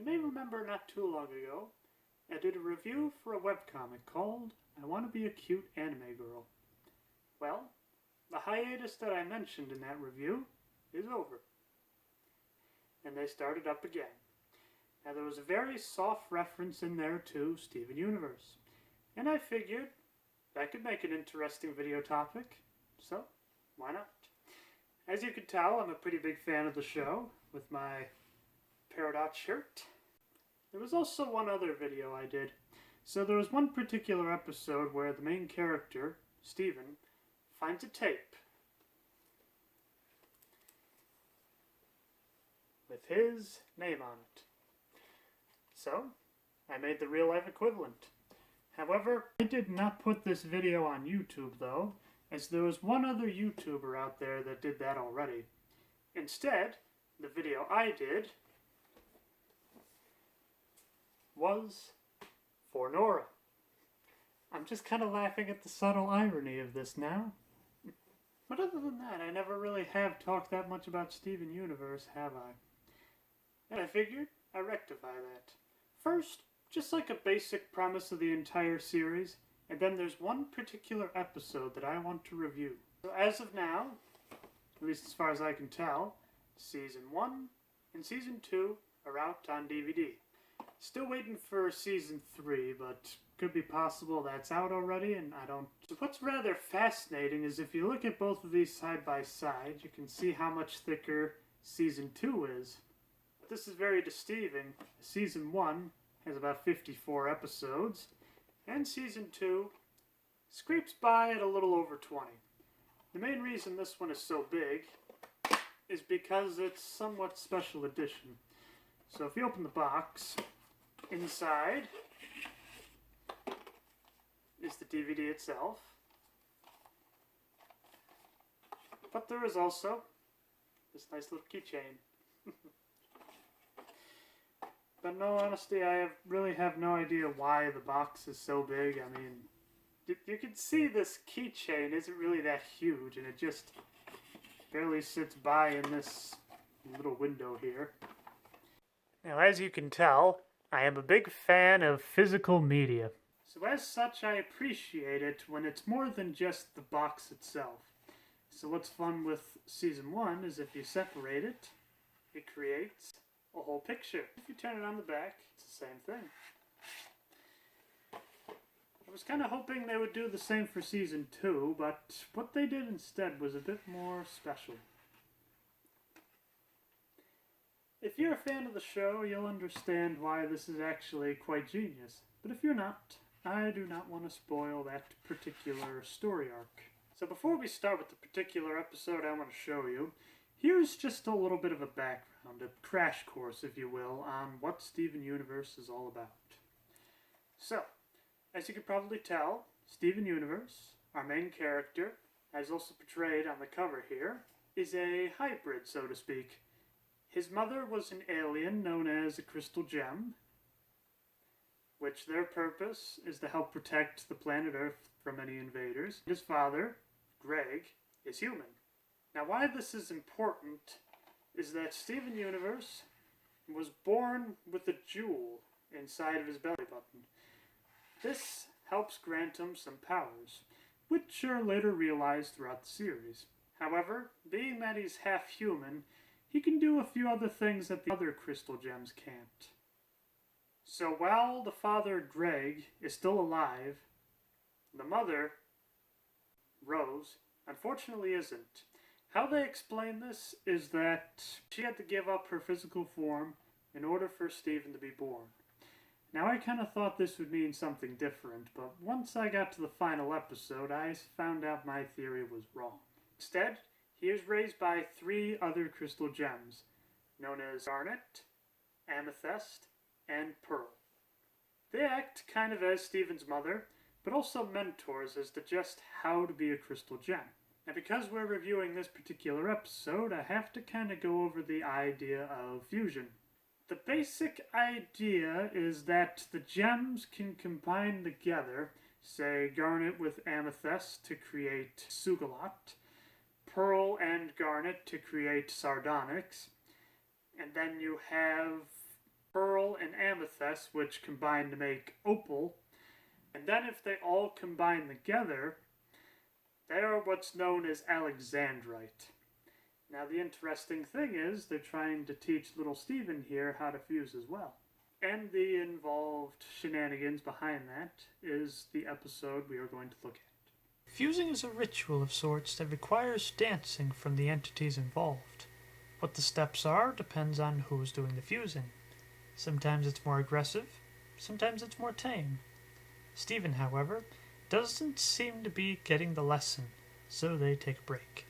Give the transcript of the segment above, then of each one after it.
You may remember not too long ago, I did a review for a webcomic called I Want to Be a Cute Anime Girl. Well, the hiatus that I mentioned in that review is over. And they started up again. Now there was a very soft reference in there to Steven Universe. And I figured that could make an interesting video topic, so why not? As you can tell, I'm a pretty big fan of the show with my Peridot shirt. There was also one other video I did. So there was one particular episode where the main character, Steven, finds a tape with his name on it. So, I made the real life equivalent. However, I did not put this video on YouTube though, as there was one other YouTuber out there that did that already. Instead, the video I did was for Nora. I'm just kind of laughing at the subtle irony of this now. But other than that, I never really have talked that much about Steven Universe, have I? And I figured I'd rectify that. First, just like a basic premise of the entire series, and then there's one particular episode that I want to review. So as of now, at least as far as I can tell, Season 1 and Season 2 are out on DVD. Still waiting for Season 3, but could be possible that's out already, and I don't... So what's rather fascinating is if you look at both of these side by side, you can see how much thicker Season 2 is. But this is very deceiving. Season 1 has about 54 episodes, and Season 2 scrapes by at a little over 20. The main reason this one is so big is because it's somewhat special edition. So if you open the box, inside is the DVD itself, but there is also this nice little keychain. But in all honesty, I really have no idea why the box is so big. I mean, you can see this keychain isn't really that huge, and it just barely sits by in this little window here. Now, as you can tell, I am a big fan of physical media. So as such, I appreciate it when it's more than just the box itself. So what's fun with Season 1 is if you separate it, it creates a whole picture. If you turn it on the back, it's the same thing. I was kind of hoping they would do the same for Season 2, but what they did instead was a bit more special. If you're a fan of the show, you'll understand why this is actually quite genius. But if you're not, I do not want to spoil that particular story arc. So before we start with the particular episode I want to show you, here's just a little bit of a background, a crash course, if you will, on what Steven Universe is all about. So, as you can probably tell, Steven Universe, our main character, as also portrayed on the cover here, is a hybrid, so to speak. His mother was an alien known as a crystal gem, which their purpose is to help protect the planet Earth from any invaders. His father, Greg, is human. Now why this is important is that Steven Universe was born with a jewel inside of his belly button. This helps grant him some powers, which are later realized throughout the series. However, being that he's half human, he can do a few other things that the other crystal gems can't. So while the father, Greg, is still alive, the mother, Rose, unfortunately isn't. How they explain this is that she had to give up her physical form in order for Steven to be born. Now I kind of thought this would mean something different, but once I got to the final episode, I found out my theory was wrong. Instead, he is raised by 3 other crystal gems, known as Garnet, Amethyst, and Pearl. They act kind of as Steven's mother, but also mentors as to just how to be a crystal gem. And because we're reviewing this particular episode, I have to kind of go over the idea of fusion. The basic idea is that the gems can combine together, say Garnet with Amethyst to create Sugalot, Pearl and Garnet to create Sardonyx, and then you have Pearl and amethyst, which combine to make opal. And then if they all combine together, they are what's known as alexandrite. Now the interesting thing is they're trying to teach little Stephen here how to fuse as well. And the involved shenanigans behind that is the episode we are going to look at. Fusing is a ritual of sorts that requires dancing from the entities involved. What the steps are depends on who's doing the fusing. Sometimes it's more aggressive, sometimes it's more tame. Stephen, however, doesn't seem to be getting the lesson, so they take a break.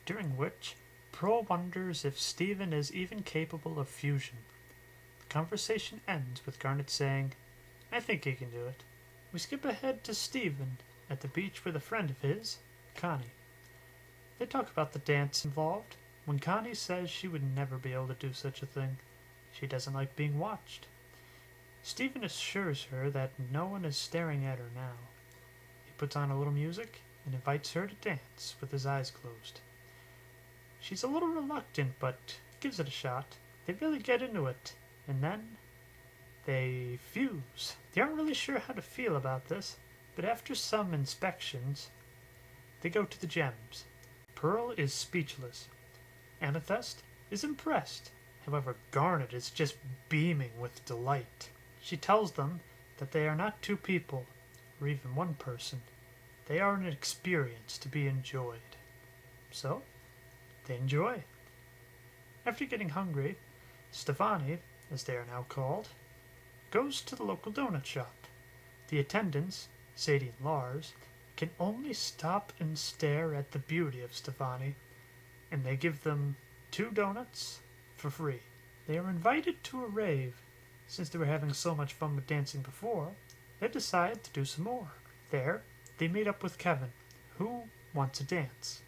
During which, Pearl wonders if Stephen is even capable of fusion. The conversation ends with Garnet saying, "I think he can do it." We skip ahead to Stephen at the beach with a friend of his, Connie. They talk about the dance involved, when Connie says she would never be able to do such a thing. She doesn't like being watched. Stephen assures her that no one is staring at her now. He puts on a little music and invites her to dance with his eyes closed. She's a little reluctant, but gives it a shot. They really get into it, and then they fuse. They aren't really sure how to feel about this, but after some inspections, they go to the gems. Pearl is speechless. Amethyst is impressed. However, Garnet is just beaming with delight. She tells them that they are not two people, or even one person. They are an experience to be enjoyed. So, they enjoy. After getting hungry, Stefani, as they are now called, goes to the local donut shop. The attendants, Sadie and Lars, can only stop and stare at the beauty of Stefani, and they give them 2 donuts for free. They are invited to a rave. Since they were having so much fun with dancing before, they decide to do some more. There, they meet up with Kevin, who wants a dance.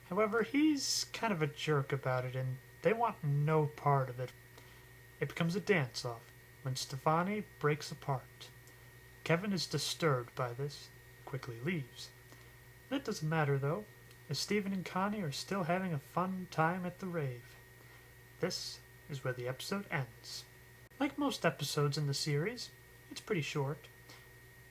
However, he's kind of a jerk about it, and they want no part of it. It becomes a dance-off when Stefani breaks apart. Kevin is disturbed by this, quickly leaves. That doesn't matter, though, as Stephen and Connie are still having a fun time at the rave. This is where the episode ends. Like most episodes in the series, it's pretty short.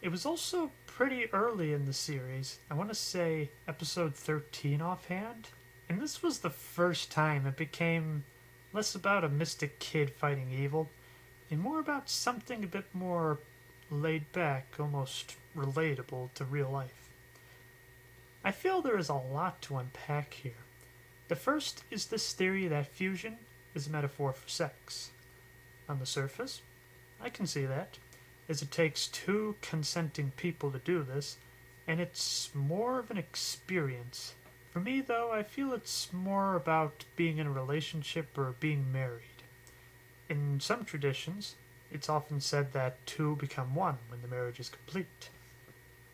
It was also pretty early in the series. I want to say episode 13 offhand. And this was the first time it became less about a mystic kid fighting evil, and more about something a bit more laid back, almost relatable to real life. I feel there is a lot to unpack here. The first is this theory that fusion is a metaphor for sex. On the surface, I can see that, as it takes 2 consenting people to do this, and it's more of an experience. For me, though, I feel it's more about being in a relationship or being married. In some traditions, it's often said that 2 become 1 when the marriage is complete.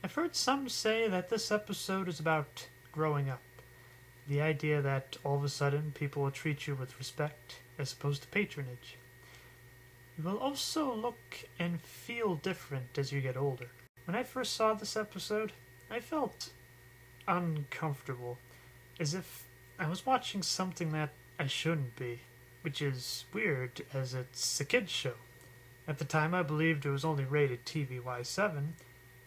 I've heard some say that this episode is about growing up. The idea that all of a sudden people will treat you with respect as opposed to patronage. You will also look and feel different as you get older. When I first saw this episode, I felt uncomfortable, as if I was watching something that I shouldn't be, which is weird as it's a kid's show. At the time, I believed it was only rated TVY7,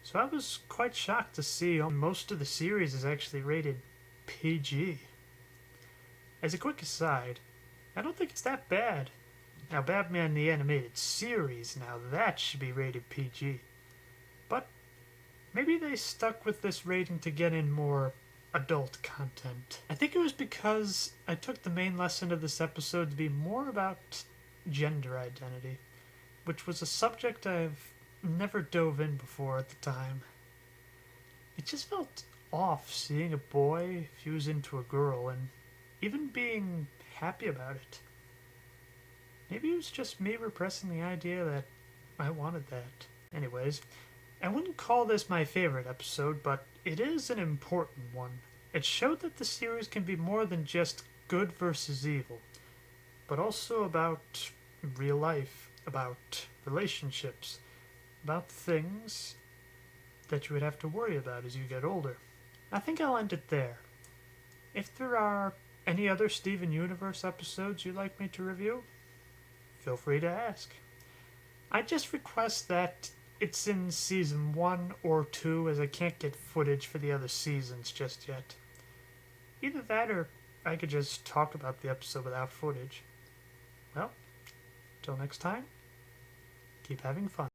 so I was quite shocked to see most of the series is actually rated PG. As a quick aside, I don't think it's that bad. Now, Batman the Animated Series, now that should be rated PG. But maybe they stuck with this rating to get in more adult content. I think it was because I took the main lesson of this episode to be more about gender identity, which was a subject I've never dove in before at the time. It just felt off seeing a boy fuse into a girl and even being happy about it. Maybe it was just me repressing the idea that I wanted that. Anyways, I wouldn't call this my favorite episode, but it is an important one. It showed that the series can be more than just good versus evil, but also about real life, about relationships, about things that you would have to worry about as you get older. I think I'll end it there. If there are any other Steven Universe episodes you'd like me to review, feel free to ask. I just request that it's in season 1 or 2, as I can't get footage for the other seasons just yet. Either that or I could just talk about the episode without footage. Well, till next time, keep having fun.